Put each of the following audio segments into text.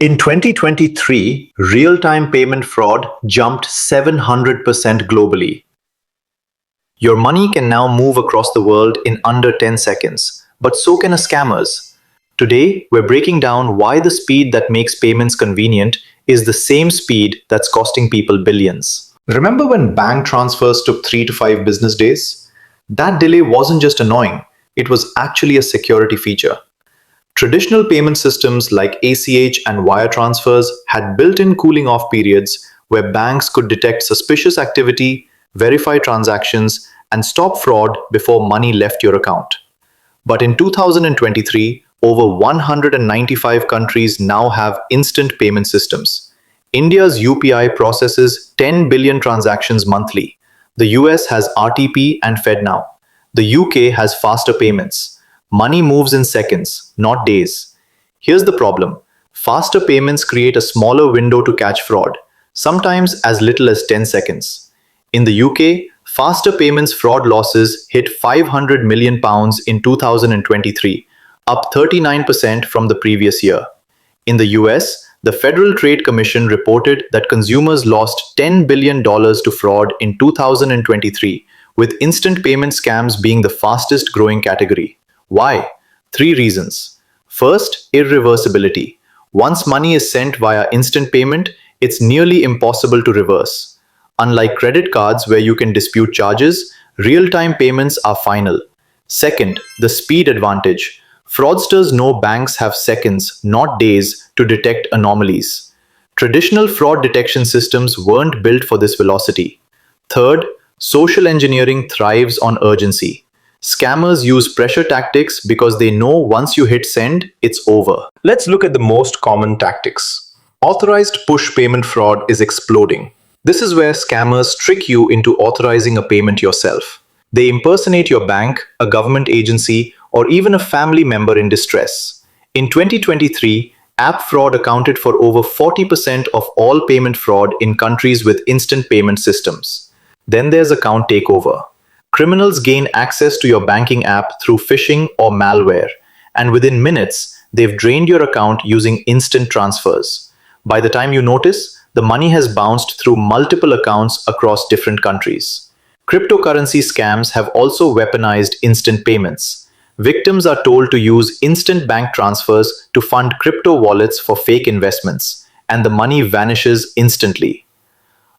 In 2023, real-time payment fraud jumped 700% globally. Your money can now move across the world in under 10 seconds, but so can a scammers. Today, we're breaking down why the speed that makes payments convenient is the same speed that's costing people billions. Remember when bank transfers took 3 to 5 business days? That delay wasn't just annoying, it was actually a security feature. Traditional payment systems like ACH and wire transfers had built-in cooling off periods where banks could detect suspicious activity, verify transactions, and stop fraud before money left your account. But in 2023, over 195 countries now have instant payment systems. India's UPI processes 10 billion transactions monthly. The US has RTP and FedNow. The UK has faster payments. Money moves in seconds, not days. Here's the problem. Faster payments create a smaller window to catch fraud, sometimes as little as 10 seconds. In the UK, faster payments fraud losses hit £500 million in 2023, up 39% from the previous year. In the US, the Federal Trade Commission reported that consumers lost $10 billion to fraud in 2023, with instant payment scams being the fastest growing category. Why? Three reasons. First, irreversibility. Once money is sent via instant payment, it's nearly impossible to reverse. Unlike credit cards where you can dispute charges, real-time payments are final. Second, the speed advantage. Fraudsters know banks have seconds, not days, to detect anomalies. Traditional fraud detection systems weren't built for this velocity. Third, social engineering thrives on urgency. Scammers use pressure tactics because they know once you hit send, it's over. Let's look at the most common tactics. Authorized push payment fraud is exploding. This is where scammers trick you into authorizing a payment yourself. They impersonate your bank, a government agency, or even a family member in distress. In 2023, app fraud accounted for over 40% of all payment fraud in countries with instant payment systems. Then there's account takeover. Criminals gain access to your banking app through phishing or malware, and within minutes, they've drained your account using instant transfers. By the time you notice, the money has bounced through multiple accounts across different countries. Cryptocurrency scams have also weaponized instant payments. Victims are told to use instant bank transfers to fund crypto wallets for fake investments, and the money vanishes instantly.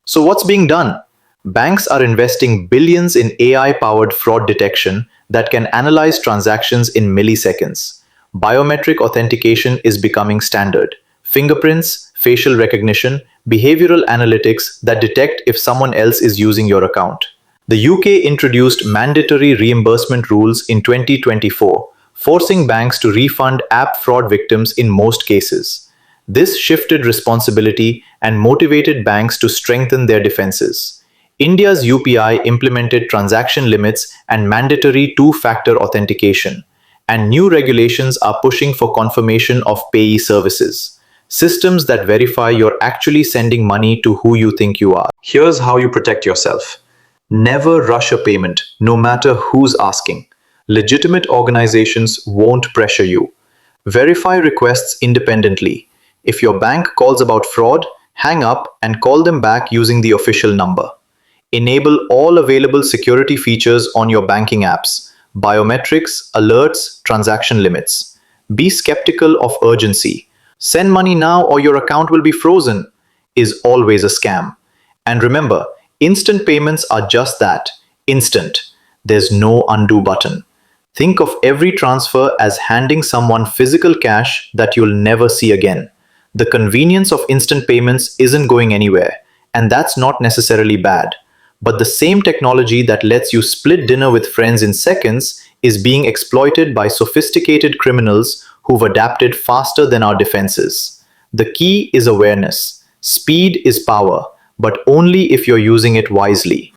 So what's being done? Banks are investing billions in AI-powered fraud detection that can analyze transactions in milliseconds. Biometric authentication is becoming standard. Fingerprints, facial recognition, behavioral analytics that detect if someone else is using your account. The UK introduced mandatory reimbursement rules in 2024, forcing banks to refund app fraud victims in most cases. This shifted responsibility and motivated banks to strengthen their defenses. India's UPI implemented transaction limits and mandatory two-factor authentication, and new regulations are pushing for confirmation of payee services, systems that verify you're actually sending money to who you think you are. Here's how you protect yourself. Never rush a payment, no matter who's asking. Legitimate organizations won't pressure you. Verify requests independently. If your bank calls about fraud, hang up and call them back using the official number. Enable all available security features on your banking apps: biometrics, alerts, transaction limits. Be skeptical of urgency. Send money now or your account will be frozen is always a scam. And remember, instant payments are just that, instant. There's no undo button. Think of every transfer as handing someone physical cash that you'll never see again. The convenience of instant payments isn't going anywhere, and that's not necessarily bad. But the same technology that lets you split dinner with friends in seconds is being exploited by sophisticated criminals who've adapted faster than our defenses. The key is awareness. Speed is power, but only if you're using it wisely.